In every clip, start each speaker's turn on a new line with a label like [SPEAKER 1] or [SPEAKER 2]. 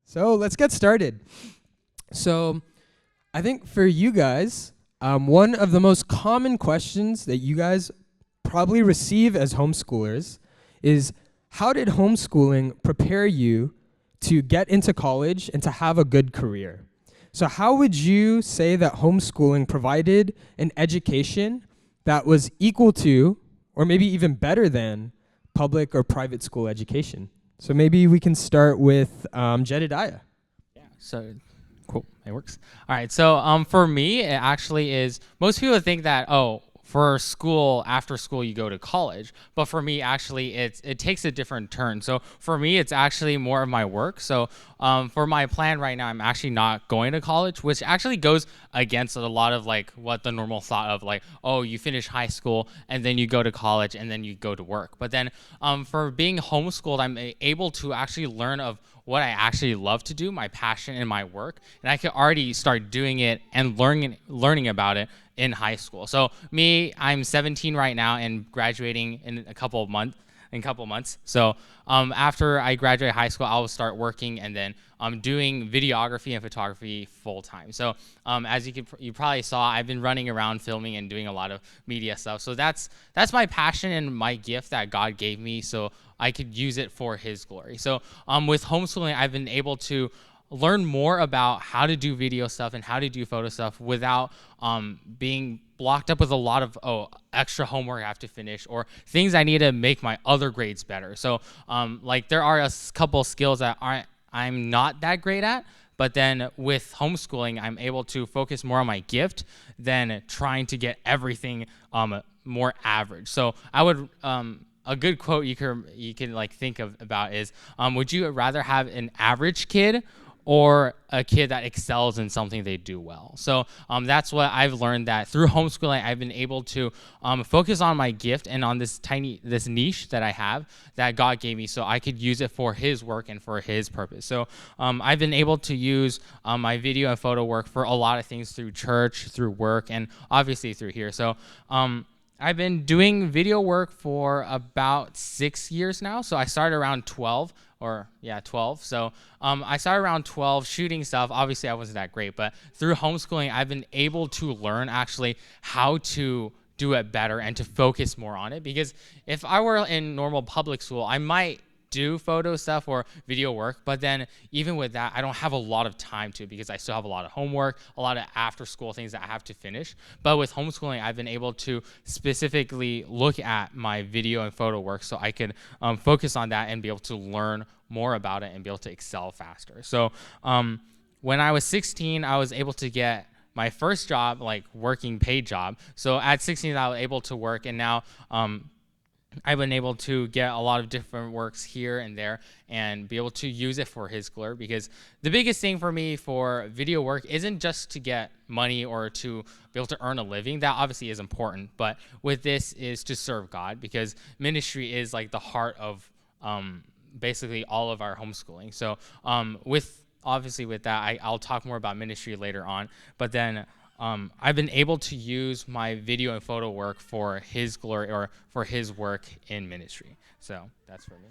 [SPEAKER 1] So let's get started. So I think for you guys, one of the most common questions that you guys probably receive as homeschoolers is, how did homeschooling prepare you to get into college and to have a good career? So how would you say that homeschooling provided an education that was equal to, or maybe even better than, public or private school education? So maybe we can start with Jedediah.
[SPEAKER 2] Yeah, so cool, it works. All right, so for me, it actually is, most people think that, for school, after school, you go to college. But for me, actually, it takes a different turn. So for me, it's actually more of my work. So for my plan right now, I'm actually not going to college, which actually goes against a lot of like what the normal thought of like, oh, you finish high school and then you go to college and then you go to work. But then for being homeschooled, I'm able to actually learn of what I actually love to do, my passion and my work, and I can already start doing it and learning about it in high school. So me, I'm 17 right now and graduating in a couple months. So after I graduate high school, I will start working and then doing videography and photography full time. So as you probably saw, I've been running around filming and doing a lot of media stuff. So that's my passion and my gift that God gave me, so I could use it for His glory. So with homeschooling, I've been able to learn more about how to do video stuff and how to do photo stuff without being blocked up with a lot of extra homework I have to finish or things I need to make my other grades better. So like there are a couple skills that I'm not that great at, but then with homeschooling, I'm able to focus more on my gift than trying to get everything more average. So I would a good quote you can like think about is, would you rather have an average kid or a kid that excels in something they do well? So that's what I've learned, that through homeschooling, I've been able to focus on my gift and on this niche that I have that God gave me, so I could use it for His work and for His purpose. So I've been able to use my video and photo work for a lot of things through church, through work, and obviously through here. So I've been doing video work for about 6 years now. So I started around 12. So I started around 12 shooting stuff. Obviously, I wasn't that great, but through homeschooling, I've been able to learn actually how to do it better and to focus more on it. Because if I were in normal public school, I might do photo stuff or video work, but then even with that, I don't have a lot of time to, because I still have a lot of homework, a lot of after school things that I have to finish. But with homeschooling, I've been able to specifically look at my video and photo work so I could focus on that and be able to learn more about it and be able to excel faster. So when I was 16, I was able to get my first job, like working paid job. So at 16, I was able to work, and now I've been able to get a lot of different works here and there and be able to use it for His glory. Because the biggest thing for me for video work isn't just to get money or to be able to earn a living. That obviously is important, but with this is to serve God, because ministry is like the heart of basically all of our homeschooling. So with that, I'll talk more about ministry later on, but then I've been able to use my video and photo work for His glory or for His work in ministry. So that's for me.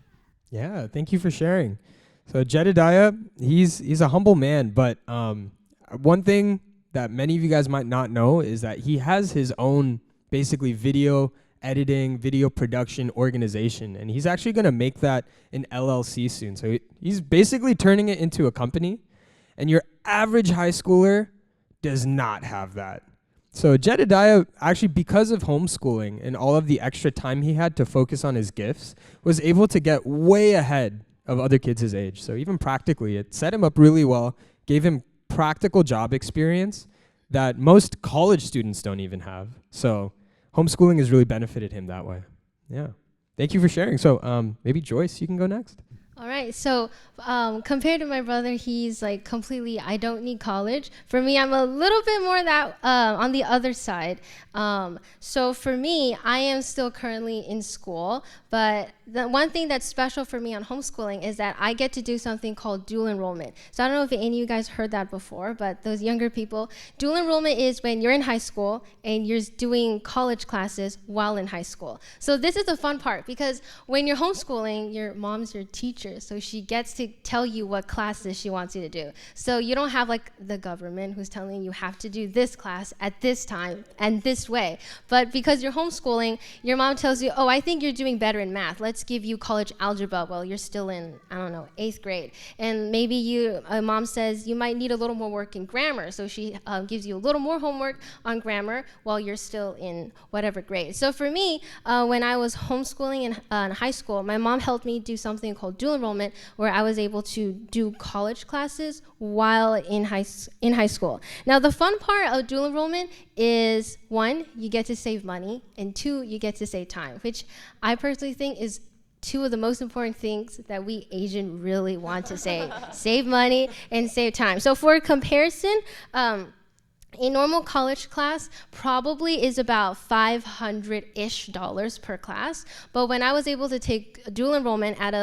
[SPEAKER 1] Yeah, thank you for sharing. So Jedediah, he's a humble man, but one thing that many of you guys might not know is that he has his own basically video editing, video production organization, and he's actually going to make that an LLC soon. So he's basically turning it into a company, and your average high schooler does not have that. So Jedediah, actually, because of homeschooling and all of the extra time he had to focus on his gifts, was able to get way ahead of other kids his age. So even practically, it set him up really well, gave him practical job experience that most college students don't even have. So homeschooling has really benefited him that way. Yeah. Thank you for sharing. So maybe Joyce, you can go next.
[SPEAKER 3] All right, so compared to my brother, he's like completely, I don't need college. For me, I'm a little bit more that on the other side. So for me, I am still currently in school, but the one thing that's special for me on homeschooling is that I get to do something called dual enrollment. So I don't know if any of you guys heard that before, but those younger people, dual enrollment is when you're in high school and you're doing college classes while in high school. So this is the fun part, because when you're homeschooling, your mom's your teacher. teacher, so she gets to tell you what classes she wants you to do. So you don't have like the government who's telling you have to do this class at this time and this way. But because you're homeschooling, your mom tells you, oh, I think you're doing better in math. Let's give you college algebra while you're still in, I don't know, 8th grade. And maybe mom says you might need a little more work in grammar, so she gives you a little more homework on grammar while you're still in whatever grade. So for me, when I was homeschooling in high school, my mom helped me do something called dual enrollment, where I was able to do college classes while in high school. Now, the fun part of dual enrollment is, 1, you get to save money, and 2, you get to save time, which I personally think is 2 of the most important things that we Asian really want to save. Save money and save time. So for comparison, a normal college class probably is about $500-ish per class. But when I was able to take dual enrollment at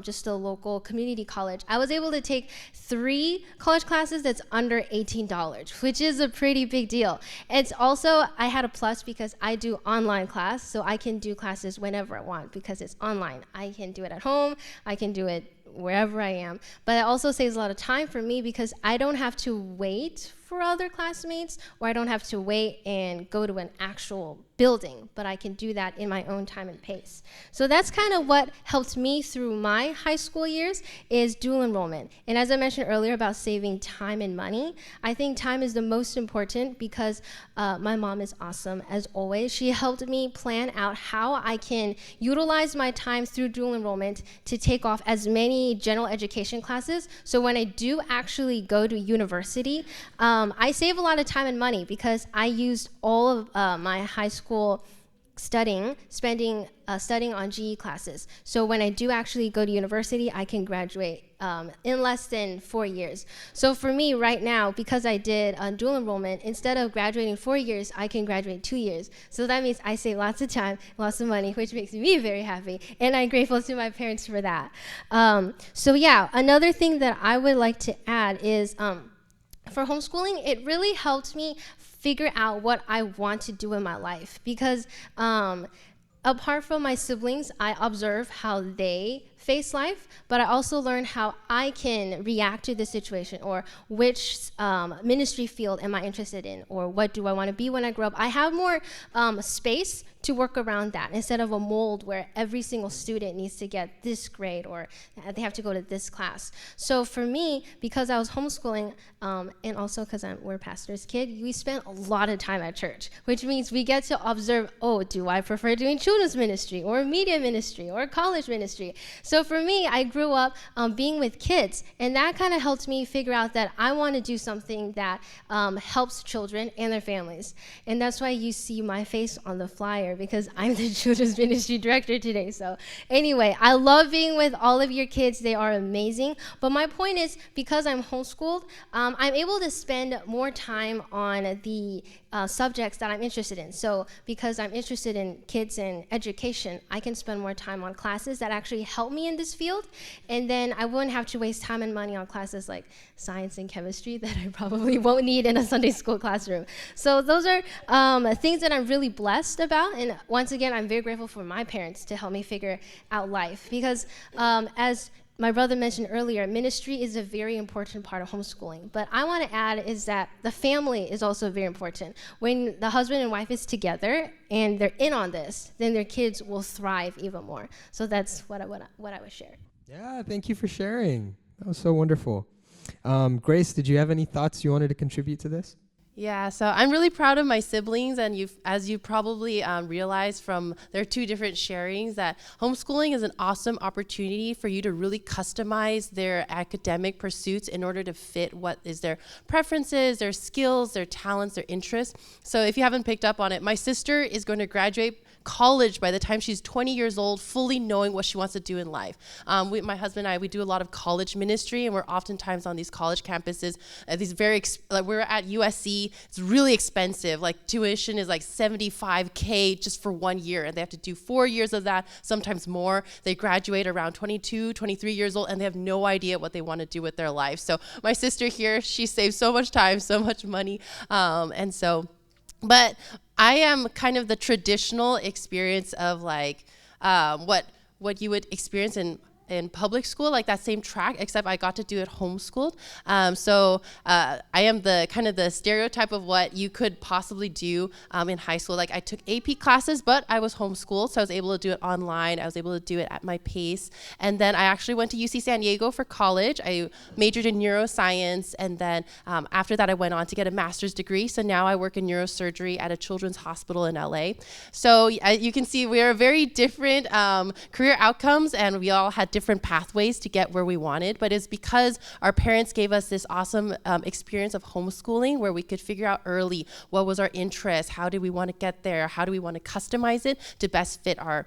[SPEAKER 3] just a local community college, I was able to take 3 college classes that's under $18, which is a pretty big deal. It's also, I had a plus because I do online class, so I can do classes whenever I want because it's online. I can do it at home, I can do it wherever I am. But it also saves a lot of time for me because I don't have to wait for other classmates, or I don't have to wait and go to an actual building, but I can do that in my own time and pace. So that's kind of what helped me through my high school years, is dual enrollment. And as I mentioned earlier about saving time and money, I think time is the most important because my mom is awesome as always. She helped me plan out how I can utilize my time through dual enrollment to take off as many general education classes. So when I do actually go to university, I save a lot of time and money because I used all of my high school studying on GE classes. So when I do actually go to university, I can graduate in less than 4 years. So for me right now, because I did dual enrollment, instead of graduating 4 years, I can graduate 2 years. So that means I save lots of time, lots of money, which makes me very happy. And I'm grateful to my parents for that. So yeah, another thing that I would like to add is for homeschooling, it really helped me figure out what I want to do in my life because apart from my siblings, I observe how they face life, but I also learned how I can react to the situation, or which ministry field am I interested in, or what do I want to be when I grow up. I have more space to work around that instead of a mold where every single student needs to get this grade or they have to go to this class. So for me, because I was homeschooling and also because we're a pastor's kid, we spent a lot of time at church, which means we get to observe, oh, do I prefer doing children's ministry or media ministry or college ministry? So for me, I grew up being with kids, and that kind of helped me figure out that I want to do something that helps children and their families. And that's why you see my face on the flyer, because I'm the children's ministry director today. So anyway, I love being with all of your kids. They are amazing. But my point is, because I'm homeschooled, I'm able to spend more time on the subjects that I'm interested in. So because I'm interested in kids and education, I can spend more time on classes that actually help me in this field. And then I wouldn't have to waste time and money on classes like science and chemistry that I probably won't need in a Sunday school classroom. So those are things that I'm really blessed about. And once again, I'm very grateful for my parents to help me figure out life. Because as my brother mentioned earlier, ministry is a very important part of homeschooling. But I want to add is that the family is also very important. When the husband and wife is together and they're in on this, then their kids will thrive even more. So that's what I would share.
[SPEAKER 1] Yeah, thank you for sharing. That was so wonderful. Grace, did you have any thoughts you wanted to contribute to this?
[SPEAKER 4] Yeah, so I'm really proud of my siblings, and as you probably realized from their 2 different sharings, that homeschooling is an awesome opportunity for you to really customize their academic pursuits in order to fit what is their preferences, their skills, their talents, their interests. So if you haven't picked up on it, my sister is going to graduate college by the time she's 20 years old, fully knowing what she wants to do in life. My husband and I, we do a lot of college ministry, and we're oftentimes on these college campuses. These we're at USC. It's really expensive. Like tuition is like $75K just for 1 year, and they have to do 4 years of that, sometimes more. They graduate around 22, 23 years old, and they have no idea what they want to do with their life. So my sister here, she saves so much time, so much money, but I am kind of the traditional experience of like what you would experience in in public school, like that same track, except I got to do it homeschooled. So I am the kind of the stereotype of what you could possibly do in high school. Like I took AP classes, but I was homeschooled, so I was able to do it online. I was able to do it at my pace. And then I actually went to UC San Diego for college. I majored in neuroscience, and then after that I went on to get a master's degree. So now I work in neurosurgery at a children's hospital in LA. So you can see we are very different career outcomes, and we all had different pathways to get where we wanted, but it's because our parents gave us this awesome experience of homeschooling where we could figure out early what was our interest, how do we want to get there, how do we want to customize it to best fit our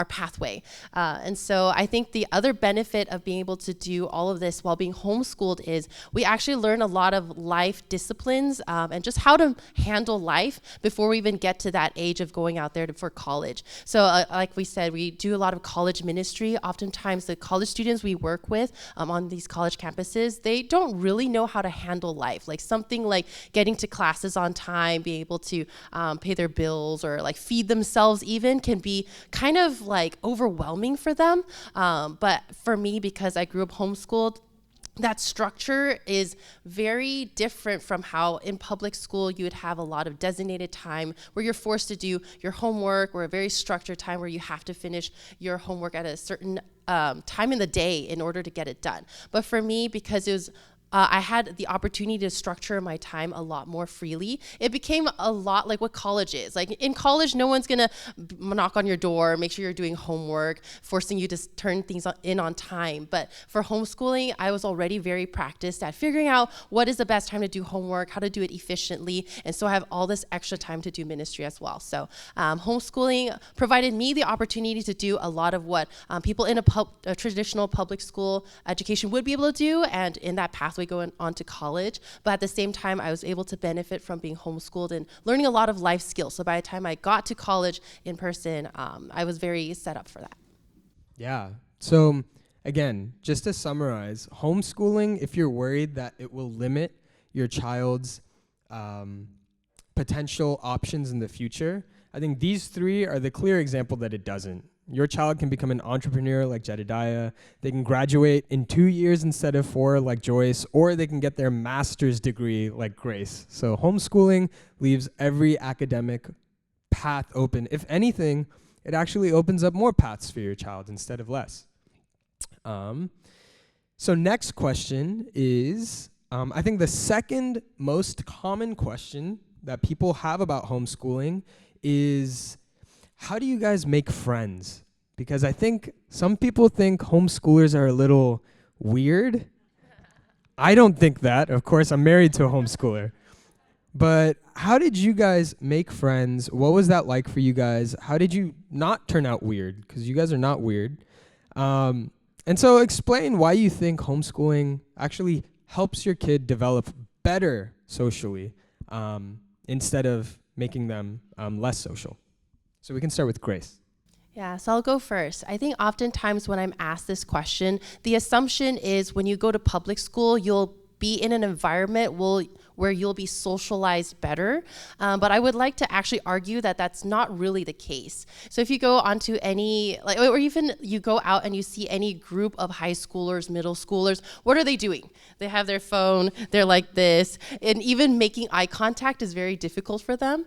[SPEAKER 4] pathway. And so I think the other benefit of being able to do all of this while being homeschooled is we actually learn a lot of life disciplines and just how to handle life before we even get to that age of going out there for college. So like we said, we do a lot of college ministry. Oftentimes the college students we work with on these college campuses, they don't really know how to handle life. Like something like getting to classes on time, being able to pay their bills or like feed themselves even can be kind of like overwhelming for them. But for me, because I grew up homeschooled, that structure is very different from how in public school you would have a lot of designated time where you're forced to do your homework, or a very structured time where you have to finish your homework at a certain time in the day in order to get it done. But for me, because it was I had the opportunity to structure my time a lot more freely. It became a lot like what college is. Like in college, no one's gonna knock on your door, make sure you're doing homework, forcing you to turn things in on time. But for homeschooling, I was already very practiced at figuring out what is the best time to do homework, how to do it efficiently. And so I have all this extra time to do ministry as well. So homeschooling provided me the opportunity to do a lot of what people in a traditional public school education would be able to do, and in that pathway going on to college. But at the same time, I was able to benefit from being homeschooled and learning a lot of life skills. So by the time I got to college in person, I was very set up for that.
[SPEAKER 1] Yeah. So again, just to summarize, homeschooling, if you're worried that it will limit your child's potential options in the future, I think these three are the clear example that it doesn't. Your child can become an entrepreneur like Jedediah. They can graduate in 2 years instead of 4 like Joyce, or they can get their master's degree like Grace. So homeschooling leaves every academic path open. If anything, it actually opens up more paths for your child instead of less. So next question is, I think the second most common question that people have about homeschooling is, how do you guys make friends? Because I think some people think homeschoolers are a little weird. I don't think that. Of course, I'm married to a homeschooler. But how did you guys make friends? What was that like for you guys? How did you not turn out weird? Because you guys are not weird. And so explain why you think homeschooling actually helps your kid develop better socially instead of making them less social. So we can start with Grace.
[SPEAKER 4] Yeah, so I'll go first. I think oftentimes when I'm asked this question, the assumption is when you go to public school, you'll be in an environment where you'll be socialized better. But I would like to actually argue that that's not really the case. So if you go onto any, or even you go out and you see any group of high schoolers, middle schoolers, what are they doing? They have their phone, they're like this, and even making eye contact is very difficult for them.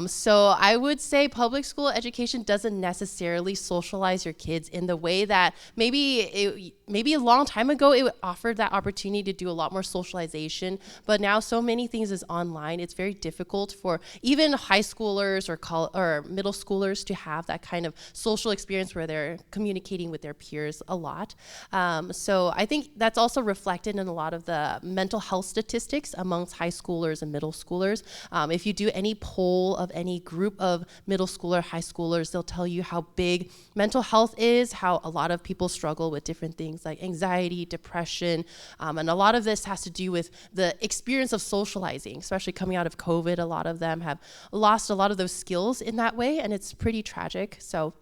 [SPEAKER 4] So I would say public school education doesn't necessarily socialize your kids in the way that maybe a long time ago it offered that opportunity to do a lot more socialization, but now so many things is online. It's very difficult for even high schoolers or middle schoolers to have that kind of social experience where they're communicating with their peers a lot. So I think that's also reflected in a lot of the mental health statistics amongst high schoolers and middle schoolers. If you do any poll of any group of middle schooler, high schoolers, they'll tell you how big mental health is, how a lot of people struggle with different things like anxiety, depression, and a lot of this has to do with the experience of socializing, especially coming out of COVID. A lot of them have lost a lot of those skills in that way, and it's pretty tragic. So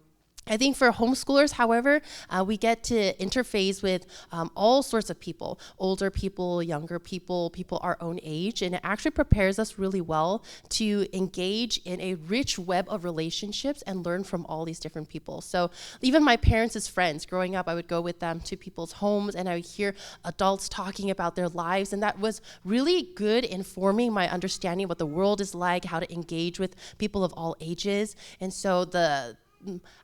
[SPEAKER 4] I think for homeschoolers, however, we get to interface with all sorts of people, older people, younger people, people our own age, and it actually prepares us really well to engage in a rich web of relationships and learn from all these different people. So even my parents' friends, growing up, I would go with them to people's homes and I would hear adults talking about their lives, and that was really good in forming my understanding of what the world is like, how to engage with people of all ages. And so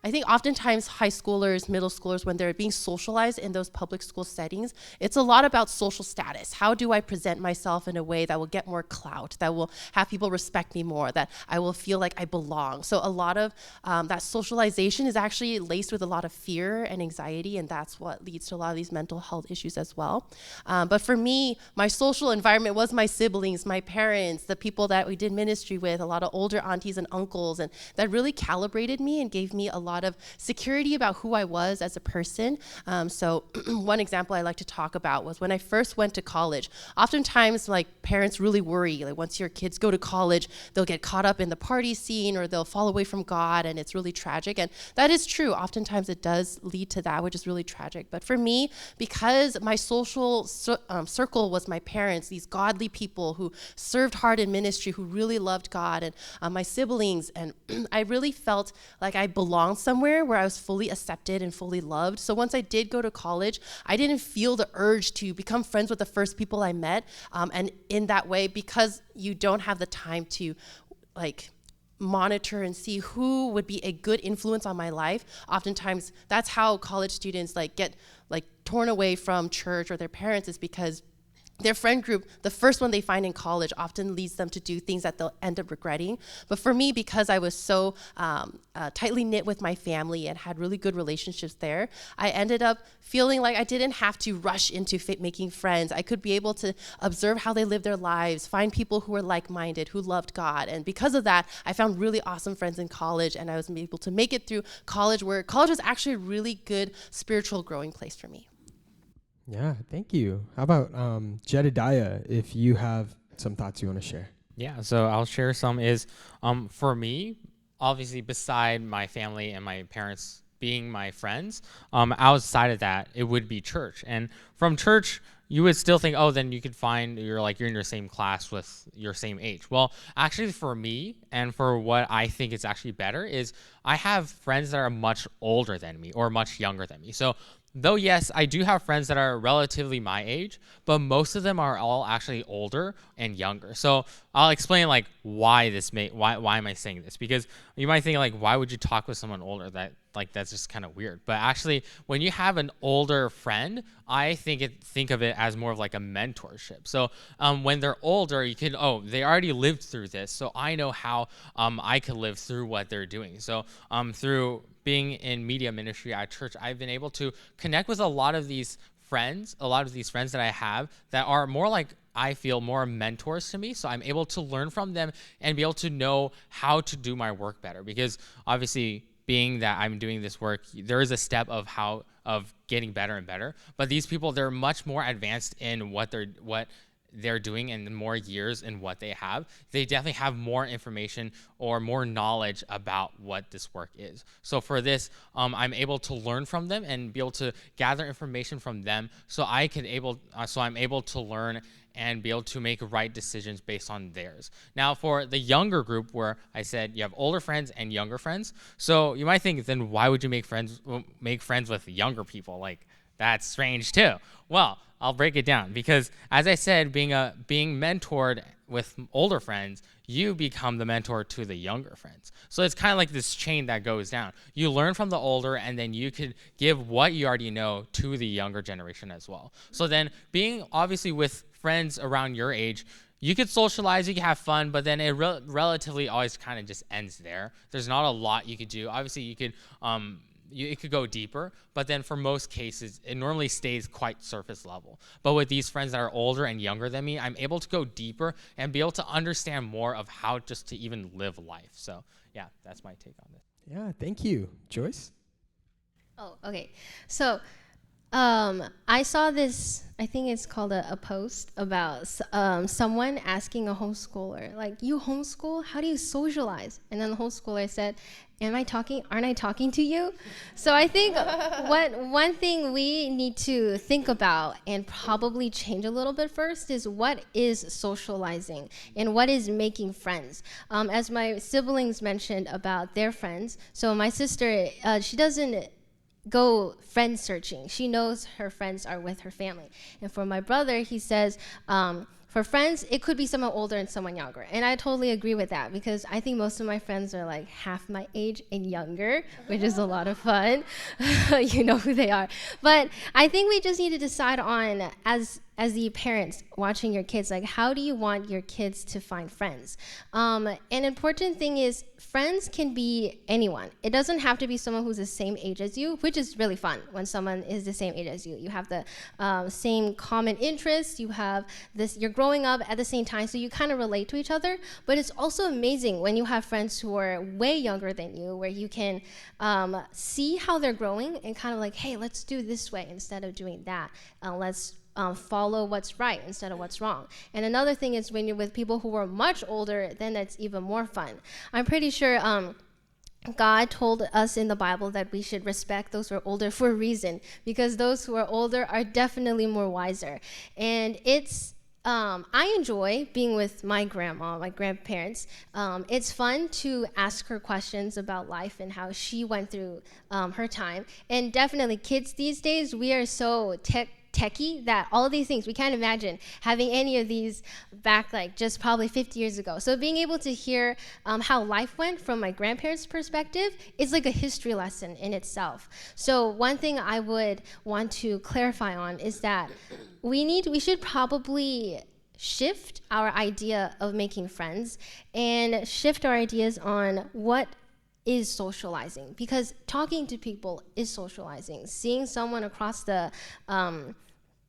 [SPEAKER 4] I think oftentimes high schoolers, middle schoolers, when they're being socialized in those public school settings, it's a lot about social status. How do I present myself in a way that will get more clout, that will have people respect me more, that I will feel like I belong? So a lot of that socialization is actually laced with a lot of fear and anxiety, and that's what leads to a lot of these mental health issues as well. But for me, my social environment was my siblings, my parents, the people that we did ministry with, a lot of older aunties and uncles, and that really calibrated me and gave me a lot of security about who I was as a person. So one example I like to talk about was when I first went to college. Oftentimes, like, parents really worry, like, once your kids go to college, they'll get caught up in the party scene or they'll fall away from God, and it's really tragic. And that is true. Oftentimes it does lead to that, which is really tragic. But for me, because my social circle was my parents, these godly people who served hard in ministry, who really loved God, and my siblings, and I really felt like I belonged somewhere where I was fully accepted and fully loved. So once I did go to college, I didn't feel the urge to become friends with the first people I met. And in that way, because you don't have the time to monitor and see who would be a good influence on my life, oftentimes that's how college students get torn away from church or their parents, is because their friend group, the first one they find in college, often leads them to do things that they'll end up regretting. But for me, because I was so tightly knit with my family and had really good relationships there, I ended up feeling like I didn't have to rush into making friends. I could be able to observe how they live their lives, find people who were like-minded, who loved God. And because of that, I found really awesome friends in college, and I was able to make it through college, where college was actually a really good spiritual growing place for me.
[SPEAKER 1] Yeah, thank you. How about Jedediah, if you have some thoughts you want to share?
[SPEAKER 2] Yeah, so I'll share some for me, obviously beside my family and my parents being my friends, outside of that, it would be church. And from church, you would still think, oh, then you could find you're in your same class with your same age. Well, actually for me, and for what I think is actually better, is I have friends that are much older than me or much younger than me. So though, yes, I do have friends that are relatively my age, but most of them are all actually older and younger. So I'll explain why am I saying this? Because you might think why would you talk with someone older? That's just kind of weird. But actually, when you have an older friend, I think of it as more of like a mentorship. So when they're older, you can, they already lived through this, so I know how I could live through what they're doing. So through being in media ministry at church, I've been able to connect with a lot of these friends that I have that are more I feel more mentors to me. So I'm able to learn from them and be able to know how to do my work better, because obviously being that I'm doing this work, there is a step of getting better and better. But these people, they're much more advanced in what they're doing and more years in what they have. They definitely have more information or more knowledge about what this work is. So for this, I'm able to learn from them and be able to gather information from them, so I'm able to learn and be able to make right decisions based on theirs. Now, for the younger group, where I said you have older friends and younger friends, so you might think, then why would you make friends with younger people? That's strange too. Well, I'll break it down, because as I said, being mentored with older friends, you become the mentor to the younger friends. So it's kind of like this chain that goes down. You learn from the older, and then you could give what you already know to the younger generation as well. So then being obviously with friends around your age, you could socialize, you could have fun, but then it relatively always kind of just ends there. There's not a lot you could do. Obviously, you could it could go deeper, but then for most cases, it normally stays quite surface level. But with these friends that are older and younger than me, I'm able to go deeper and be able to understand more of how just to even live life. So yeah, that's my take on this.
[SPEAKER 1] Yeah, thank you. Joyce?
[SPEAKER 3] Oh, okay. So I saw this, I think it's called a post about someone asking a homeschooler, like, you homeschool? How do you socialize? And then the homeschooler said, aren't I talking to you? So I think one thing we need to think about and probably change a little bit first is what is socializing and what is making friends. As my siblings mentioned about their friends, so my sister, she doesn't go friend searching. She knows her friends are with her family. And for my brother, he says, for friends, it could be someone older and someone younger. And I totally agree with that because I think most of my friends are like half my age and younger, which is a lot of fun. You know who they are. But I think we just need to decide on, as the parents watching your kids, like, how do you want your kids to find friends? An important thing is friends can be anyone. It doesn't have to be someone who's the same age as you, which is really fun when someone is the same age as you. You have the same common interests. You have this. You're growing up at the same time, so you kind of relate to each other. But it's also amazing when you have friends who are way younger than you, where you can see how they're growing and kind of like, hey, let's do this way instead of doing that. Let's follow what's right instead of what's wrong. And another thing is when you're with people who are much older, then that's even more fun. I'm pretty sure God told us in the Bible that we should respect those who are older for a reason, because those who are older are definitely more wiser. And I enjoy being with my grandma, my grandparents. It's fun to ask her questions about life and how she went through her time. And definitely kids these days, we are so techie that all these things, we can't imagine having any of these back like just probably 50 years ago. So being able to hear how life went from my grandparents' perspective is like a history lesson in itself. So one thing I would want to clarify on is that we should probably shift our idea of making friends and shift our ideas on what is socializing, because talking to people is socializing. Seeing someone across the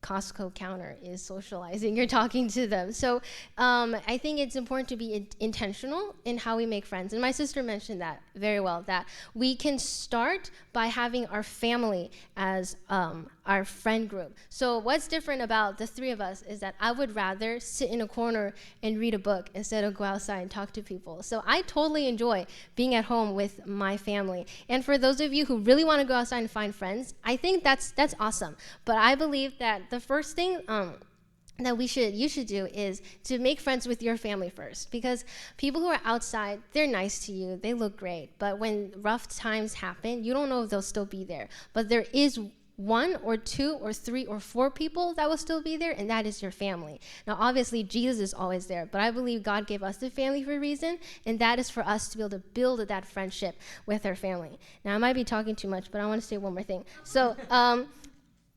[SPEAKER 3] Costco counter is socializing. You're talking to them. So I think it's important to be intentional in how we make friends. And my sister mentioned that very well, that we can start by having our family as our friend group. So what's different about the three of us is that I would rather sit in a corner and read a book instead of go outside and talk to people. So I totally enjoy being at home with my family. And for those of you who really want to go outside and find friends, I think that's awesome. But I believe that the first thing that you should do is to make friends with your family first, because people who are outside, they're nice to you, they look great, but when rough times happen, you don't know if they'll still be there. But there is one or two or three or four people that will still be there, and that is your family. Now, obviously, Jesus is always there, but I believe God gave us the family for a reason, and that is for us to be able to build that friendship with our family. Now, I might be talking too much, but I want to say one more thing. So,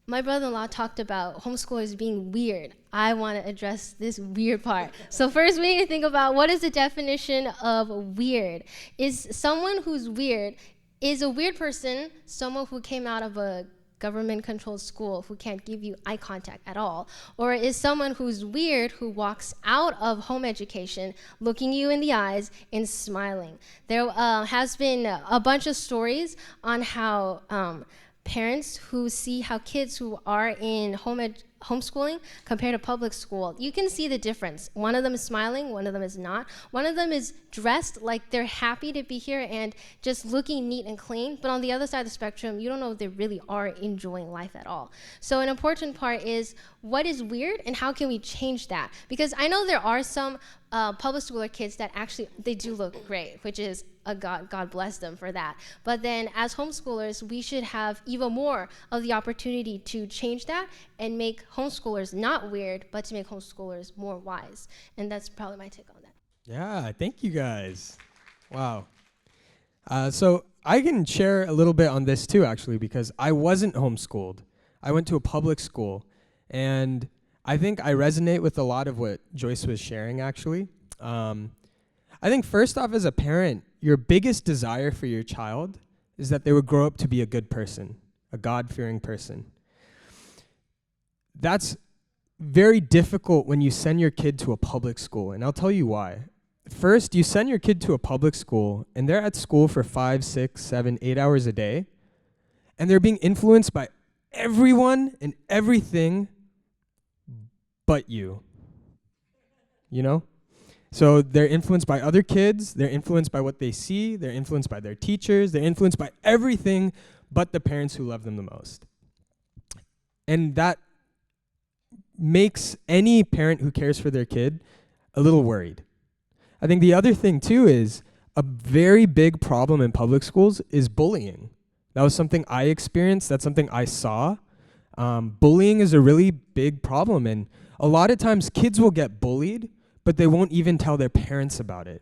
[SPEAKER 3] my brother-in-law talked about homeschoolers being weird. I want to address this weird part. So first we need to think about what is the definition of weird. Is someone who's weird, is a weird person someone who came out of a government-controlled school who can't give you eye contact at all? Or is someone who's weird who walks out of home education looking you in the eyes and smiling? There has been a bunch of stories on how parents who see how kids who are in homeschooling compared to public school, you can see the difference. One of them is smiling, one of them is not. One of them is dressed like they're happy to be here and just looking neat and clean, but on the other side of the spectrum, you don't know if they really are enjoying life at all. So an important part is what is weird and how can we change that? Because I know there are some public schooler kids that actually, they do look great, which is God bless them for that. But then as homeschoolers, we should have even more of the opportunity to change that and make homeschoolers not weird, but to make homeschoolers more wise. And that's probably my take on that.
[SPEAKER 1] Yeah, thank you guys. Wow. So I can share a little bit on this too, actually, because I wasn't homeschooled. I went to a public school, and I think I resonate with a lot of what Joyce was sharing, actually. I think first off, as a parent, your biggest desire for your child is that they would grow up to be a good person, a God-fearing person. That's very difficult when you send your kid to a public school, and I'll tell you why. First, you send your kid to a public school, and they're at school for 5, 6, 7, 8 hours a day, and they're being influenced by everyone and everything but you. You know? So they're influenced by other kids, they're influenced by what they see, they're influenced by their teachers, they're influenced by everything but the parents who love them the most. And that makes any parent who cares for their kid a little worried. I think the other thing too is a very big problem in public schools is bullying. That was something I experienced, that's something I saw. Bullying is a really big problem, and a lot of times kids will get bullied, but they won't even tell their parents about it.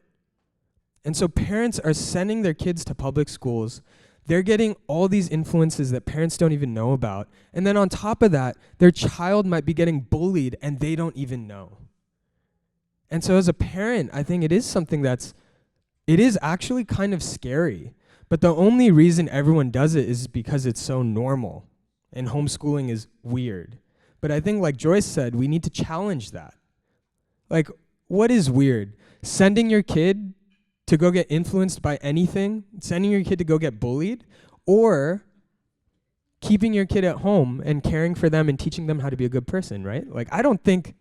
[SPEAKER 1] And so parents are sending their kids to public schools. They're getting all these influences that parents don't even know about. And then on top of that, their child might be getting bullied and they don't even know. And so as a parent, I think it is something it is actually kind of scary. But the only reason everyone does it is because it's so normal. And homeschooling is weird. But I think like Joyce said, we need to challenge that. Like, what is weird? Sending your kid to go get influenced by anything? Sending your kid to go get bullied? Or keeping your kid at home and caring for them and teaching them how to be a good person, right? Like, I don't think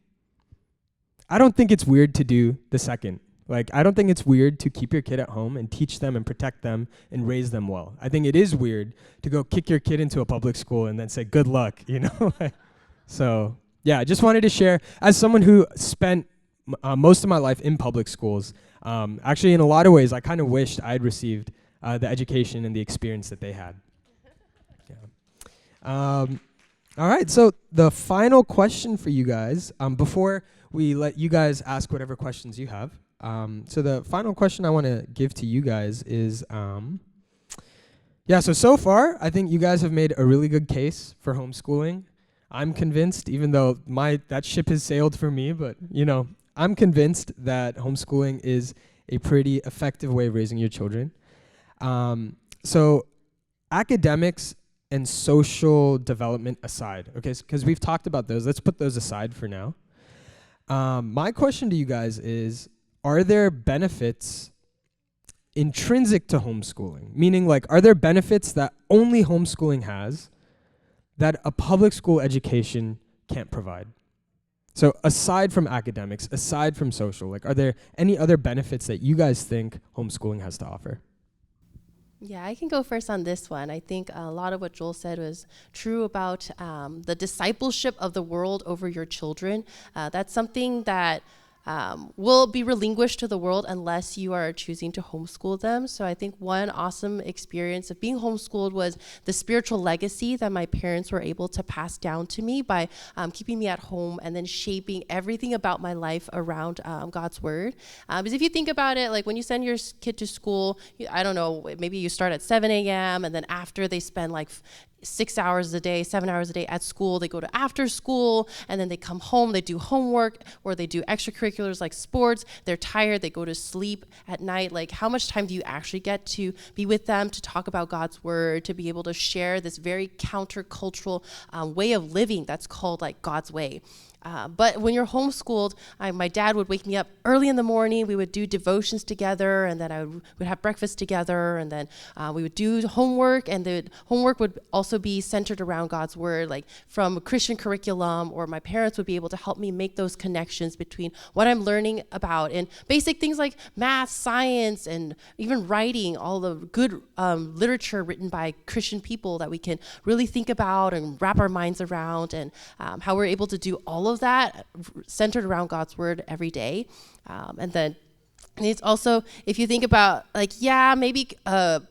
[SPEAKER 1] it's weird to do the second. Like, I don't think it's weird to keep your kid at home and teach them and protect them and raise them well. I think it is weird to go kick your kid into a public school and then say, good luck, you know? So, yeah, I just wanted to share, as someone who spent most of my life in public schools, actually in a lot of ways, I kind of wished I had received the education and the experience that they had. Yeah. All right, so the final question for you guys, before we let you guys ask whatever questions you have, so the final question I want to give to you guys is, so far, I think you guys have made a really good case for homeschooling. I'm convinced, even though that ship has sailed for me, but, you know, I'm convinced that homeschooling is a pretty effective way of raising your children. So academics and social development aside, okay, because we've talked about those. Let's put those aside for now. My question to you guys is, are there benefits intrinsic to homeschooling? Meaning, like, are there benefits that only homeschooling has that a public school education can't provide? So aside from academics, aside from social, like, are there any other benefits that you guys think homeschooling has to offer?
[SPEAKER 4] Yeah, I can go first on this one. I think a lot of what Joel said was true about the discipleship of the world over your children. That's something that will be relinquished to the world unless you are choosing to homeschool them. So I think one awesome experience of being homeschooled was the spiritual legacy that my parents were able to pass down to me by keeping me at home and then shaping everything about my life around God's word. Because if you think about it, like when you send your kid to school, I don't know, maybe you start at 7 a.m. and then after they spend like 6 hours a day, 7 hours a day at school, they go to after school, and then they come home, they do homework, or they do extracurriculars like sports, they're tired, they go to sleep at night. Like, how much time do you actually get to be with them, to talk about God's word, to be able to share this very countercultural way of living that's called like God's way? But when you're homeschooled, my dad would wake me up early in the morning. We would do devotions together, and then I would have breakfast together, and then we would do homework, and the homework would also be centered around God's word, like from a Christian curriculum, or my parents would be able to help me make those connections between what I'm learning about and basic things like math, science, and even writing, all the good literature written by Christian people that we can really think about and wrap our minds around, and how we're able to do all of that centered around God's word every day. And then it's also, if you think about like, yeah, maybe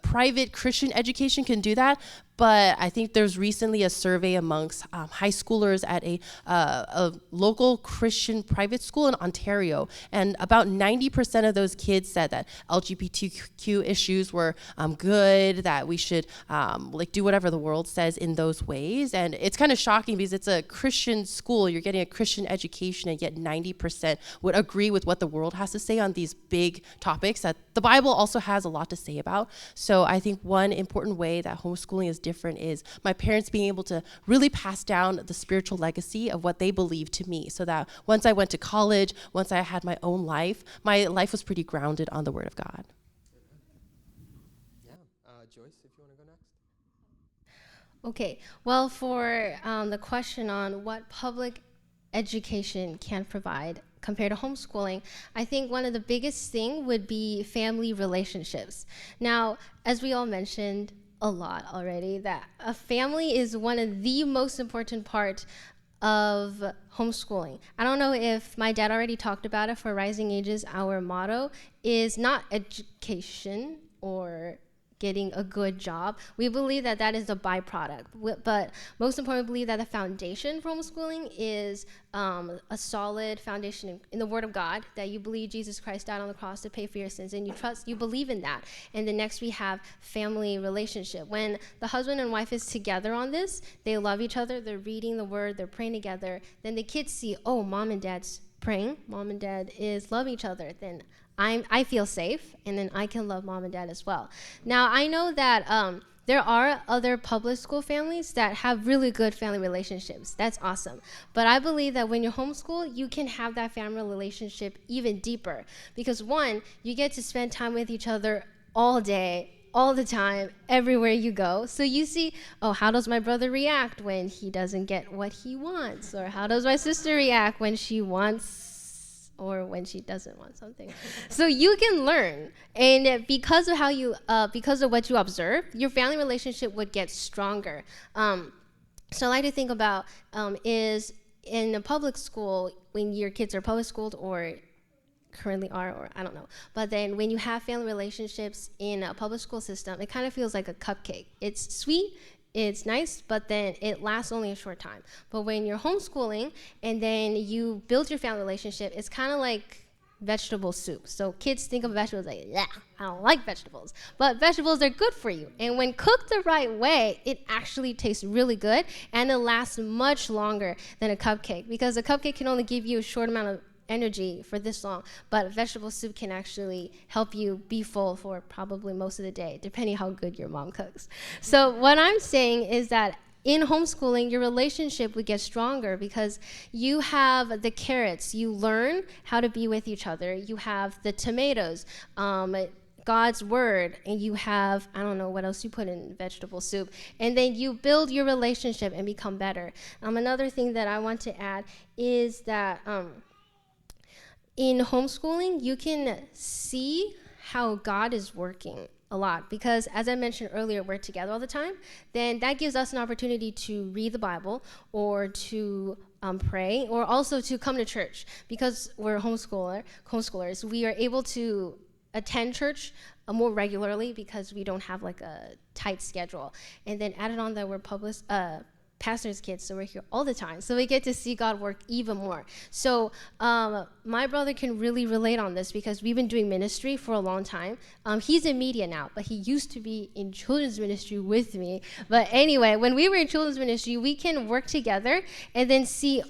[SPEAKER 4] private Christian education can do that, but I think there's recently a survey amongst high schoolers at a local Christian private school in Ontario, and about 90% of those kids said that LGBTQ issues were good, that we should like do whatever the world says in those ways. And it's kind of shocking because it's a Christian school, you're getting a Christian education, and yet 90% would agree with what the world has to say on these big topics that the Bible also has a lot to say about. So I think one important way that homeschooling is different is my parents being able to really pass down the spiritual legacy of what they believe to me, so that once I went to college, once I had my own life, my life was pretty grounded on the word of God.
[SPEAKER 1] Yeah. Joyce, if you want to go next.
[SPEAKER 3] Okay, well, for the question on what public education can provide compared to homeschooling, I think one of the biggest thing would be family relationships. Now, as we all mentioned a lot already, that a family is one of the most important part of homeschooling. I don't know if my dad already talked about it. For Rising Ages, our motto is not education or getting a good job. We believe that that is a byproduct, but most importantly, we believe that the foundation for homeschooling is a solid foundation in the Word of God, that you believe Jesus Christ died on the cross to pay for your sins, and you believe in that. And then next we have family relationship. When the husband and wife is together on this, they love each other, they're reading the Word, they're praying together, then the kids see, oh, mom and dad's praying, mom and dad is love each other, then I feel safe, and then I can love mom and dad as well. Now, I know that there are other public school families that have really good family relationships. That's awesome. But I believe that when you homeschool, you can have that family relationship even deeper. Because one, you get to spend time with each other all day, all the time, everywhere you go. So you see, oh, how does my brother react when he doesn't get what he wants? Or how does my sister react when she wants or when she doesn't want something? So you can learn, and because of because of what you observe, your family relationship would get stronger. So I like to think about is in a public school, when your kids are public schooled or currently are, or I don't know, but then when you have family relationships in a public school system, it kind of feels like a cupcake. It's sweet, it's nice, but then it lasts only a short time. But when you're homeschooling and then you build your family relationship, it's kind of like vegetable soup. So kids think of vegetables like, yeah, I don't like vegetables. But vegetables are good for you. And when cooked the right way, it actually tastes really good, and it lasts much longer than a cupcake, because a cupcake can only give you a short amount of energy for this long, but vegetable soup can actually help you be full for probably most of the day, depending how good your mom cooks. So what I'm saying is that in homeschooling, your relationship would get stronger because you have the carrots. You learn how to be with each other. You have the tomatoes, God's word, and you have, I don't know what else you put in vegetable soup, and then you build your relationship and become better. Another thing that I want to add is that in homeschooling, you can see how God is working a lot, because as I mentioned earlier, we're together all the time. Then that gives us an opportunity to read the Bible or to pray, or also to come to church. Because we're homeschoolers, we are able to attend church more regularly because we don't have like a tight schedule. And then added on that we're pastor's kids, so we're here all the time, so we get to see God work even more. So my brother can really relate on this because we've been doing ministry for a long time. He's in media now, but he used to be in children's ministry with me. But anyway, when we were in children's ministry, we can work together and then see,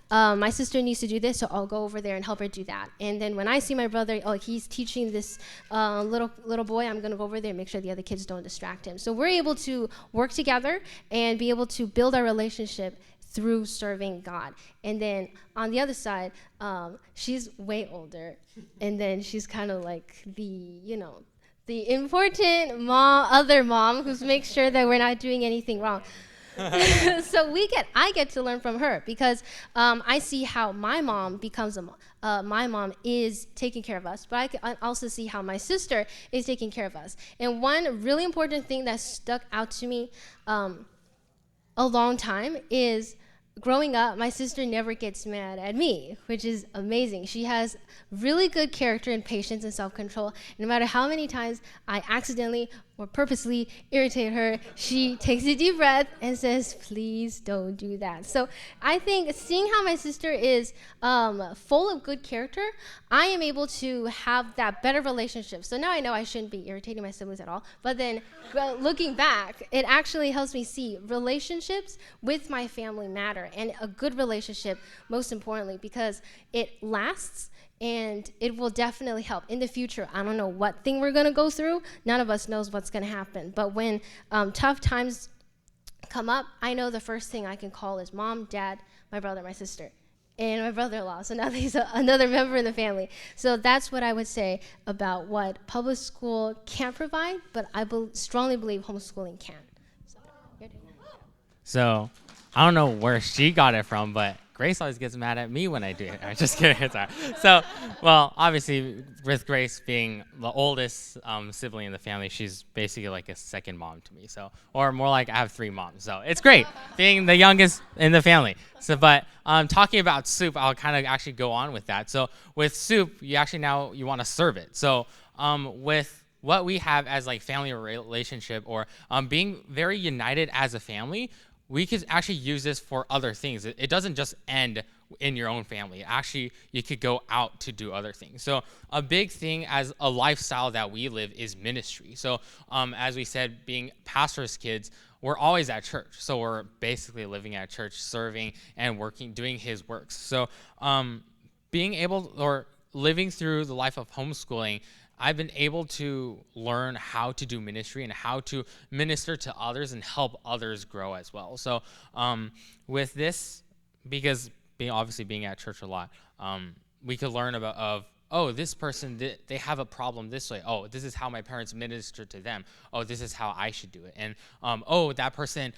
[SPEAKER 3] my sister needs to do this, so I'll go over there and help her do that. And then when I see my brother, he's teaching this little boy, I'm gonna go over there and make sure the other kids don't distract him. So we're able to work together and be able to build our relationship through serving God. And then on the other side, she's way older, and then she's kind of like the important other mom who makes sure that we're not doing anything wrong. So I get to learn from her, because I see how my mom becomes my mom is taking care of us, but I also see how my sister is taking care of us. And one really important thing that stuck out to me a long time is, growing up, my sister never gets mad at me, which is amazing. She has really good character and patience and self-control. No matter how many times I accidentally or purposely irritate her, she takes a deep breath and says, please don't do that. So I think seeing how my sister is full of good character, I am able to have that better relationship. So now I know I shouldn't be irritating my siblings at all, but then looking back, it actually helps me see relationships with my family matter, and a good relationship, most importantly, because it lasts. And it will definitely help in the future. I don't know what thing we're going to go through. None of us knows what's going to happen. But when tough times come up, I know the first thing I can call is mom, dad, my brother, my sister, and my brother-in-law. So now he's another member in the family. So that's what I would say about what public school can't provide, but I strongly believe homeschooling can. So,
[SPEAKER 2] So I don't know where she got it from, but Grace always gets mad at me when I do it. I'm just kidding. It's all right. So, well, obviously, with Grace being the oldest sibling in the family, she's basically like a second mom to me. So, or more like I have 3 moms. So it's great being the youngest in the family. So, but talking about soup, I'll kind of actually go on with that. So with soup, you actually now you want to serve it. So with what we have as like family relationship or being very united as a family, we could actually use this for other things. It doesn't just end in your own family. Actually, you could go out to do other things. So a big thing as a lifestyle that we live is ministry. So as we said, being pastors' kids, we're always at church. So we're basically living at church, serving and working, doing his works. So being able or living through the life of homeschooling, I've been able to learn how to do ministry and how to minister to others and help others grow as well. So with this, because obviously being at church a lot, we could learn about this person, they have a problem this way. Oh, this is how my parents minister to them. Oh, this is how I should do it. And that person,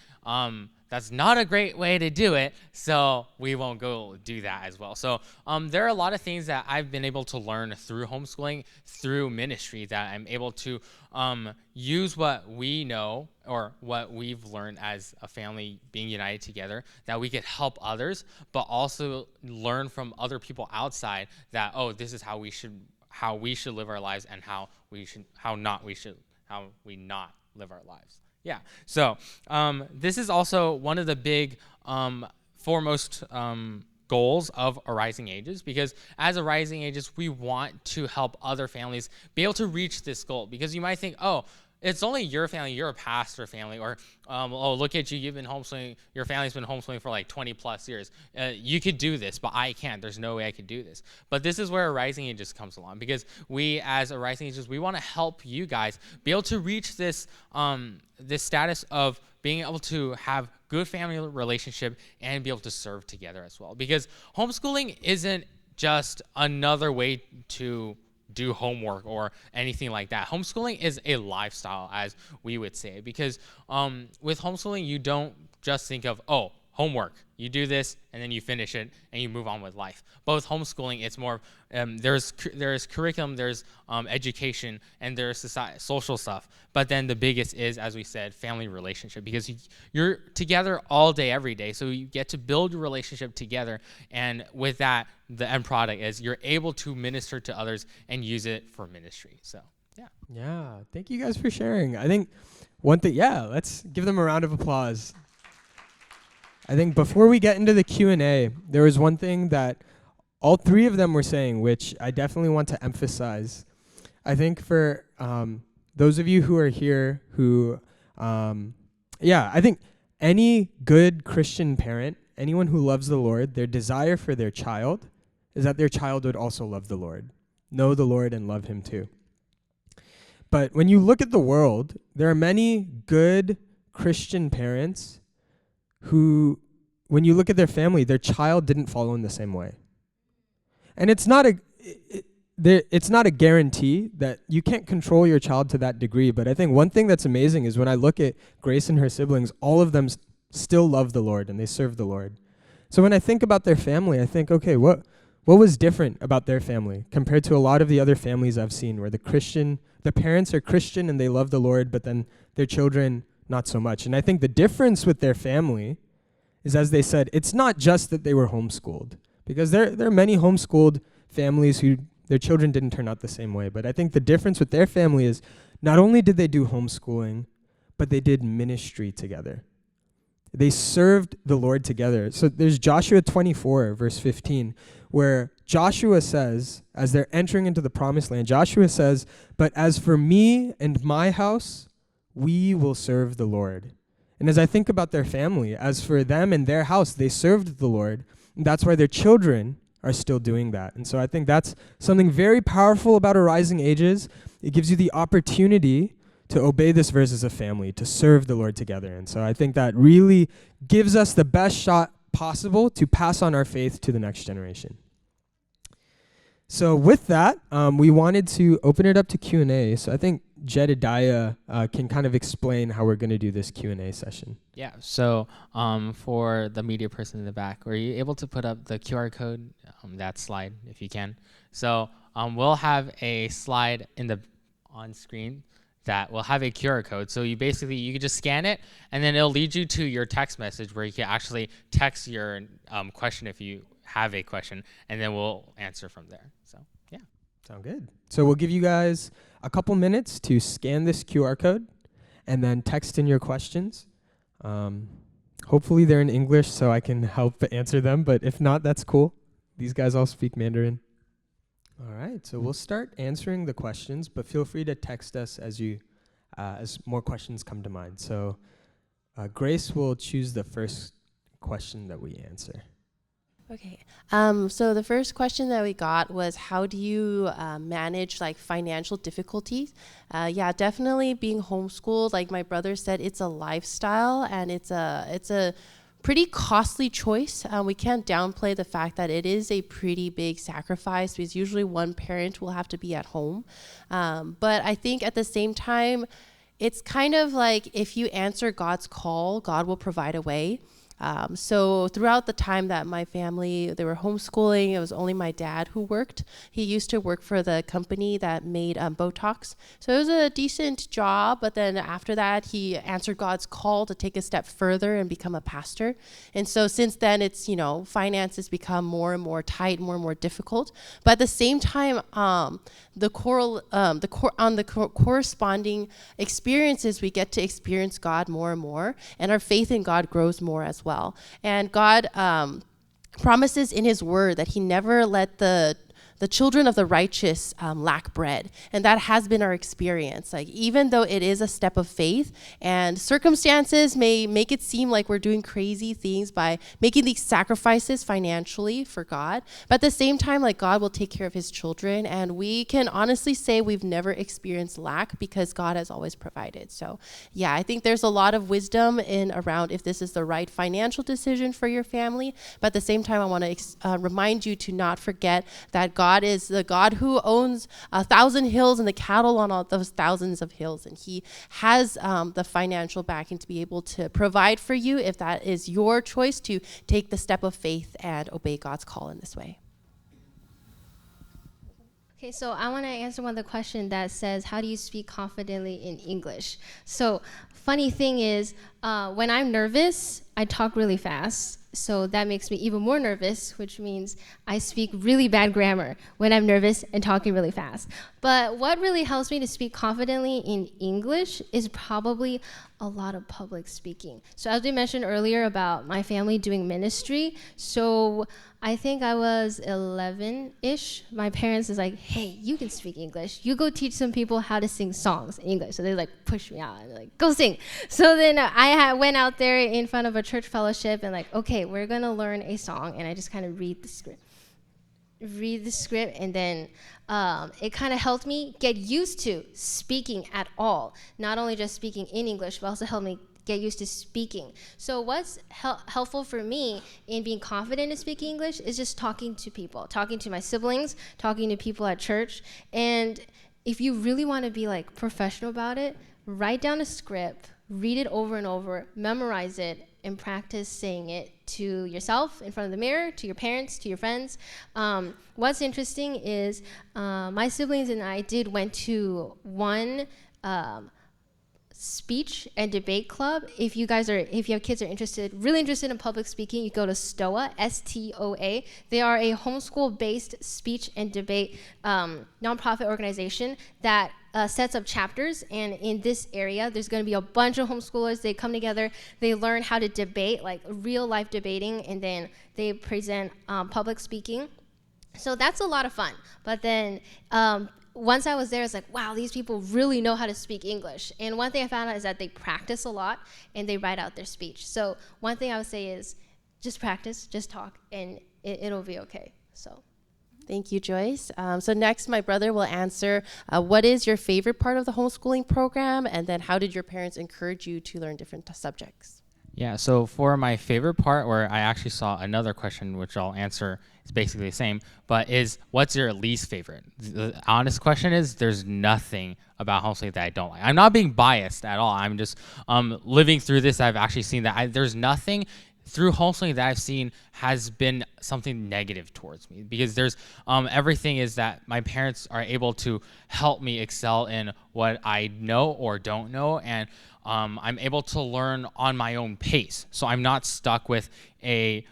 [SPEAKER 2] that's not a great way to do it, so we won't go do that as well. So there are a lot of things that I've been able to learn through homeschooling, through ministry, that I'm able to use what we know or what we've learned as a family being united together, that we could help others, but also learn from other people outside that, this is how we should live our lives and how we not live our lives. Yeah, so this is also one of the big foremost goals of Arising Ages, because as Arising Ages, we want to help other families be able to reach this goal. Because you might think, it's only your family, you're a pastor family, or look at you, you've been homeschooling, your family's been homeschooling for like 20 plus years. You could do this, but I can't. There's no way I could do this. But this is where Arising Ages comes along, because we as Arising Ages, we want to help you guys be able to reach this this status of being able to have good family relationship and be able to serve together as well. Because homeschooling isn't just another way to do homework or anything like that. Homeschooling is a lifestyle, as we would say, because with homeschooling, you don't just think of, homework. You do this and then you finish it and you move on with life. But with homeschooling, it's more, there's curriculum, there's education, and there's social stuff. But then the biggest is, as we said, family relationship, because you're together all day, every day. So you get to build your relationship together. And with that, the end product is you're able to minister to others and use it for ministry. So, yeah.
[SPEAKER 1] Yeah, thank you guys for sharing. I think one thing, let's give them a round of applause. I think before we get into the Q&A, there was one thing that all 3 of them were saying, which I definitely want to emphasize. I think for those of you who are here who, I think any good Christian parent, anyone who loves the Lord, their desire for their child is that their child would also love the Lord, know the Lord, and love him too. But when you look at the world, there are many good Christian parents who, when you look at their family, their child didn't follow in the same way. And it's not a guarantee that you can't control your child to that degree, but I think one thing that's amazing is when I look at Grace and her siblings, all of them still love the Lord and they serve the Lord. So when I think about their family, I think, okay, what was different about their family compared to a lot of the other families I've seen where the parents are Christian and they love the Lord, but then their children not so much. And I think the difference with their family is, as they said, it's not just that they were homeschooled, because there are many homeschooled families who their children didn't turn out the same way. But I think the difference with their family is not only did they do homeschooling, but they did ministry together. They served the Lord together. So there's Joshua 24, verse 15, where Joshua says, as they're entering into the promised land, Joshua says, "But as for me and my house, we will serve the Lord." And as I think about their family, as for them and their house, they served the Lord. And that's why their children are still doing that. And so I think that's something very powerful about Arising Ages. It gives you the opportunity to obey this verse as a family, to serve the Lord together. And so I think that really gives us the best shot possible to pass on our faith to the next generation. So with that, we wanted to open it up to Q&A. So I think Jedediah can kind of explain how we're going to do this Q&A session.
[SPEAKER 2] Yeah, so for the media person in the back, are you able to put up the QR code, that slide, if you can? So we'll have a slide on screen that will have a QR code. So you can just scan it, and then it'll lead you to your text message where you can actually text your question if you have a question, and then we'll answer from there. So yeah.
[SPEAKER 1] Sound good. So we'll give you guys a couple minutes to scan this QR code and then text in your questions. Hopefully they're in English so I can help answer them, but if not, that's cool. These guys all speak Mandarin. All right, so we'll start answering the questions, but feel free to text us as more questions come to mind. So Grace will choose the first question that we answer.
[SPEAKER 4] Okay. So the first question that we got was, how do you manage like financial difficulties? Yeah, definitely being homeschooled, like my brother said, it's a lifestyle and it's a pretty costly choice. We can't downplay the fact that it is a pretty big sacrifice because usually one parent will have to be at home. But I think at the same time, it's kind of like if you answer God's call, God will provide a way. So throughout the time that my family, they were homeschooling, it was only my dad who worked. He used to work for the company that made Botox. So it was a decent job, but then after that, he answered God's call to take a step further and become a pastor. And so since then, it's, finances become more and more tight, more and more difficult. But at the same time, the corresponding experiences, we get to experience God more and more, and our faith in God grows more as well. And God promises in his word that he never let the children of the righteous lack bread. And that has been our experience. Like, even though it is a step of faith and circumstances may make it seem like we're doing crazy things by making these sacrifices financially for God, but at the same time, like, God will take care of his children. And we can honestly say we've never experienced lack because God has always provided. So yeah, I think there's a lot of wisdom in around if this is the right financial decision for your family. But at the same time, I want to remind you to not forget that God is the God who owns 1,000 hills and the cattle on all those thousands of hills. And he has the financial backing to be able to provide for you if that is your choice to take the step of faith and obey God's call in this way.
[SPEAKER 3] Okay, so I want to answer one of the questions that says, how do you speak confidently in English? So funny thing is, when I'm nervous, I talk really fast. So that makes me even more nervous, which means I speak really bad grammar when I'm nervous and talking really fast. But what really helps me to speak confidently in English is probably a lot of public speaking. So as we mentioned earlier about my family doing ministry, so I think I was 11-ish. My parents is like, hey, you can speak English. You go teach some people how to sing songs in English. So they like push me out and like, go sing. So then I went out there in front of a church fellowship and like, okay, we're going to learn a song. And I just kind of read the script, and then it kind of helped me get used to speaking at all. Not only just speaking in English, but also helped me get used to speaking. So what's helpful for me in being confident in speaking English is just talking to people, talking to my siblings, talking to people at church. And if you really want to be like professional about it, write down a script, read it over and over, memorize it, and practice saying it to yourself in front of the mirror, to your parents, to your friends. What's interesting is my siblings and I went to one speech and debate club. If you have kids are really interested in public speaking, you go to STOA, STOA. They are a homeschool-based speech and debate nonprofit organization that sets up chapters, and in this area there's going to be a bunch of homeschoolers. They come together, they learn how to debate, like real life debating, and then they present public speaking. So that's a lot of fun. But then once I was there, it's like, wow, these people really know how to speak English. And one thing I found out is that they practice a lot and they write out their speech. So one thing I would say is just practice, just talk, and it'll be okay. So
[SPEAKER 4] Thank you, Joyce. So next, my brother will answer, what is your favorite part of the homeschooling program? And then how did your parents encourage you to learn different subjects?
[SPEAKER 2] Yeah, so for my favorite part, where I actually saw another question, which I'll answer, is basically the same, but is what's your least favorite? The honest question is there's nothing about homeschooling that I don't like. I'm not being biased at all. I'm just living through this. I've actually seen that there's nothing through homeschooling that I've seen has been something negative towards me, because there's everything is that my parents are able to help me excel in what I know or don't know, and I'm able to learn on my own pace. So I'm not stuck with a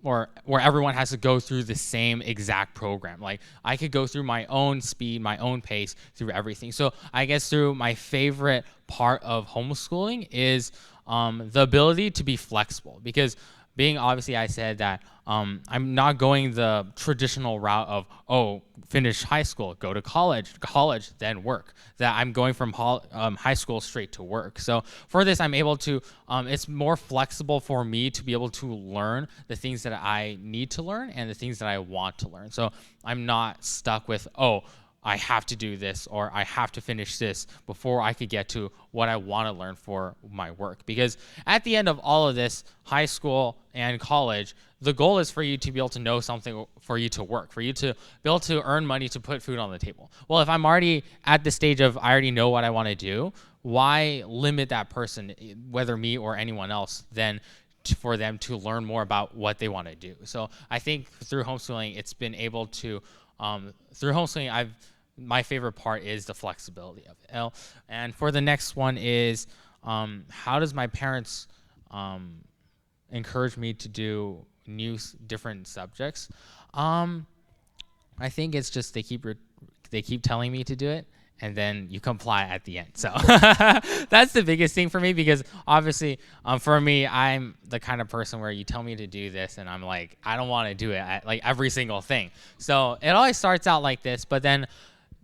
[SPEAKER 2] where everyone has to go through the same exact program. Like I could go through my own speed, my own pace through everything. So I guess through my favorite part of homeschooling is the ability to be flexible, because being obviously I said that I'm not going the traditional route of, finish high school, go to college, then work. That I'm going from high school straight to work. So for this, I'm able to, it's more flexible for me to be able to learn the things that I need to learn and the things that I want to learn. So I'm not stuck with, I have to do this or I have to finish this before I could get to what I want to learn for my work. Because at the end of all of this, high school and college, the goal is for you to be able to know something, for you to work, for you to be able to earn money to put food on the table. Well, if I'm already at the stage of I already know what I want to do, why limit that person, whether me or anyone else, then for them to learn more about what they want to do? So I think through homeschooling, it's been able to, through homeschooling, my favorite part is the flexibility of it. And for the next one is, how does my parents encourage me to do different subjects? I think it's just they keep telling me to do it, and then you comply at the end. So that's the biggest thing for me, because obviously for me, I'm the kind of person where you tell me to do this and I'm like, I don't want to do it like every single thing. So it always starts out like this, but then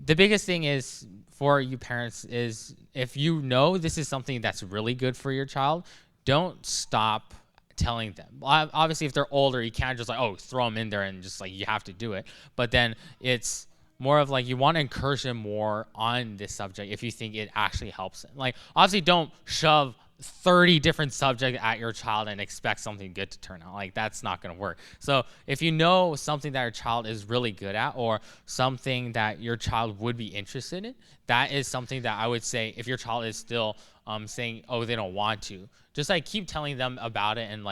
[SPEAKER 2] the biggest thing is for you parents is, if you know this is something that's really good for your child, don't stop telling them. Obviously, if they're older, you can't just throw them in there and just you have to do it. But then it's more of you want to encourage them more on this subject if you think it actually helps them. Obviously, don't shove 30 different subjects at your child and expect something good to turn out. That's not going to work. So if you know something that your child is really good at, or something that your child would be interested in, that is something that I would say, if your child is still saying, they don't want to, just keep telling them about it and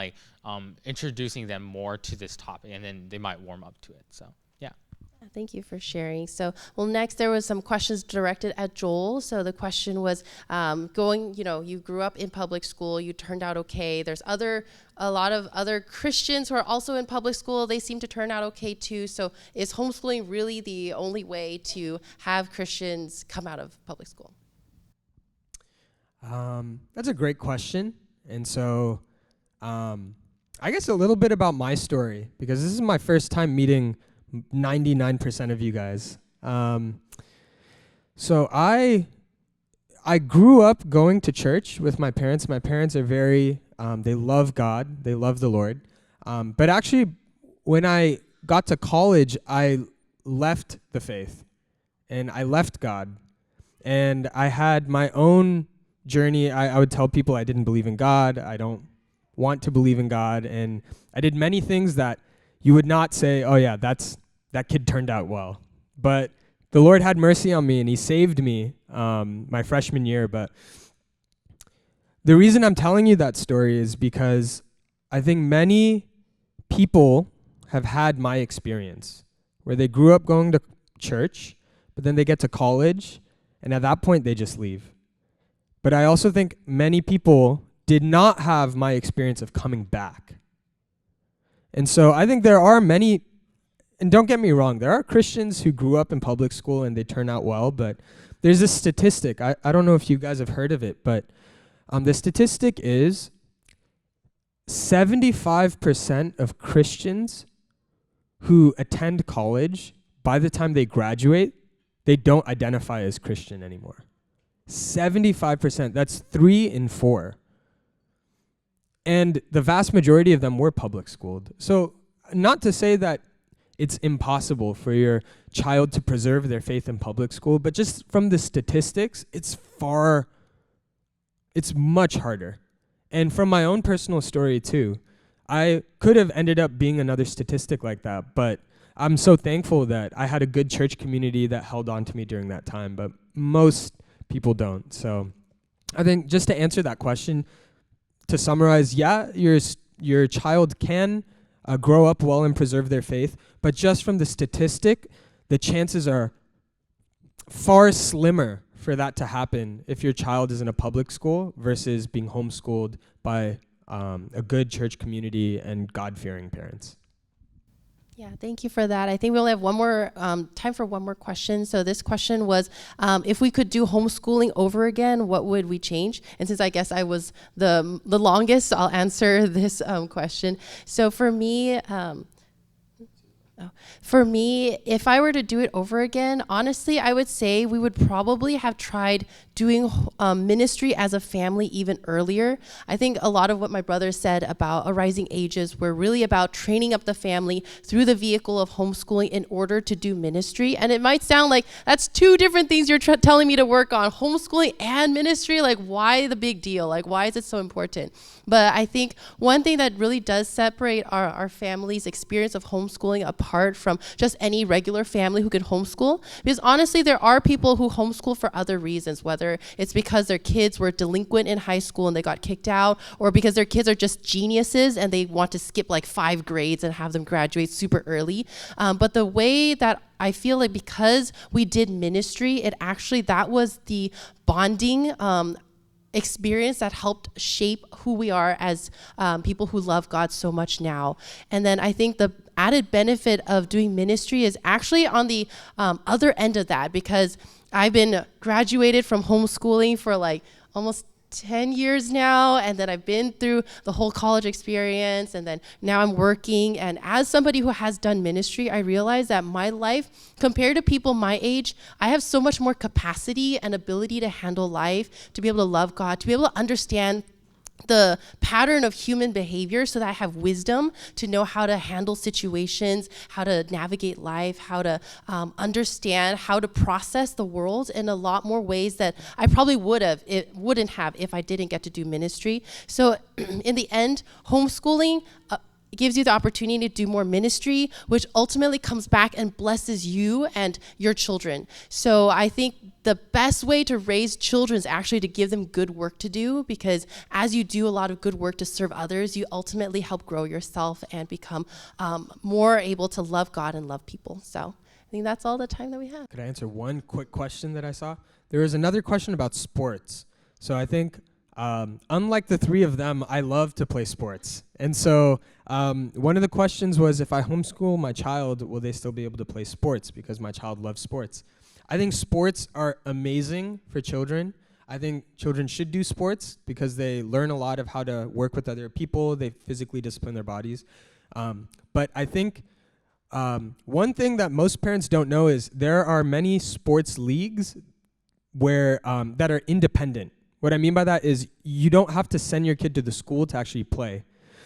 [SPEAKER 2] introducing them more to this topic, and then they might warm up to it. So yeah.
[SPEAKER 4] Thank you for sharing. So, next there was some questions directed at Joel. So the question was, you grew up in public school, you turned out okay. There's a lot of other Christians who are also in public school. They seem to turn out okay too. So is homeschooling really the only way to have Christians come out of public school?
[SPEAKER 1] That's a great question. And so I guess a little bit about my story, because this is my first time meeting 99% of you guys. So I grew up going to church with my parents. My parents are very, they love God. They love the Lord. But actually, when I got to college, I left the faith and I left God. And I had my own journey. I would tell people I didn't believe in God. I don't want to believe in God. And I did many things that you would not say, that kid turned out well. But the Lord had mercy on me, and he saved me my freshman year. But the reason I'm telling you that story is because I think many people have had my experience, where they grew up going to church, but then they get to college, and at that point, they just leave. But I also think many people did not have my experience of coming back. And so I think there are many, and don't get me wrong, there are Christians who grew up in public school and they turn out well, but there's this statistic. I don't know if you guys have heard of it, but the statistic is 75% of Christians who attend college, by the time they graduate, they don't identify as Christian anymore. 75%, that's 3 in 4. And the vast majority of them were public schooled. So not to say that it's impossible for your child to preserve their faith in public school, but just from the statistics, it's much harder. And from my own personal story too, I could have ended up being another statistic like that, but I'm so thankful that I had a good church community that held on to me during that time, but most people don't. So I think just to answer that question, to summarize, yeah, your child can grow up well and preserve their faith, but just from the statistic, the chances are far slimmer for that to happen if your child is in a public school versus being homeschooled by a good church community and God-fearing parents.
[SPEAKER 4] Yeah, thank you for that. I think we only have one more time for one more question. So this question was, if we could do homeschooling over again, what would we change? And since I guess I was the longest, I'll answer this question. So for me, if I were to do it over again, honestly, I would say we would probably have tried doing ministry as a family even earlier. I think a lot of what my brother said about arising ages were really about training up the family through the vehicle of homeschooling in order to do ministry. And it might sound like that's two different things you're telling me to work on, homeschooling and ministry. Like, why the big deal? Like, why is it so important? But I think one thing that really does separate our family's experience of homeschooling apart from just any regular family who could homeschool, because honestly, there are people who homeschool for other reasons, whether it's because their kids were delinquent in high school and they got kicked out, or because their kids are just geniuses and they want to skip like 5 grades and have them graduate super early. But the way that I feel like because we did ministry, that was the bonding experience that helped shape who we are as people who love God so much now. And then I think the added benefit of doing ministry is actually on the other end of that, because I've been graduated from homeschooling for like almost 10 years now, and then I've been through the whole college experience, and then now I'm working. And as somebody who has done ministry, I realize that my life, compared to people my age, I have so much more capacity and ability to handle life, to be able to love God, to be able to understand the pattern of human behavior so that I have wisdom to know how to handle situations, how to navigate life, how to understand, how to process the world in a lot more ways that I probably wouldn't have if I didn't get to do ministry. So in the end, homeschooling gives you the opportunity to do more ministry, which ultimately comes back and blesses you and your children. So I think the best way to raise children is actually to give them good work to do, because as you do a lot of good work to serve others, you ultimately help grow yourself and become more able to love God and love people. So I think that's all the time that we have.
[SPEAKER 1] Could I answer one quick question that I saw? There was another question about sports. So I think unlike the three of them, I love to play sports. And so one of the questions was, if I homeschool my child, will they still be able to play sports because my child loves sports? I think sports are amazing for children. I think children should do sports because they learn a lot of how to work with other people. They physically discipline their bodies. But I think one thing that most parents don't know is there are many sports leagues where that are independent. What I mean by that is you don't have to send your kid to the school to actually play.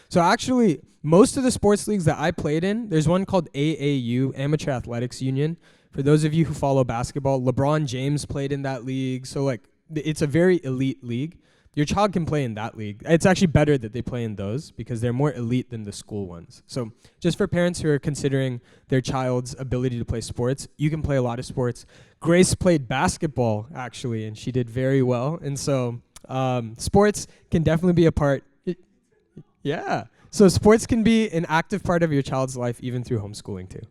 [SPEAKER 1] So actually, most of the sports leagues that I played in, there's one called AAU, Amateur Athletics Union. For those of you who follow basketball, LeBron James played in that league. So like, it's a very elite league. Your child can play in that league. It's actually better that they play in those because they're more elite than the school ones. So just for parents who are considering their child's ability to play sports, you can play a lot of sports. Grace played basketball, actually, and she did very well. And so sports can definitely be a part. Yeah. So sports can be an active part of your child's life even through homeschooling too.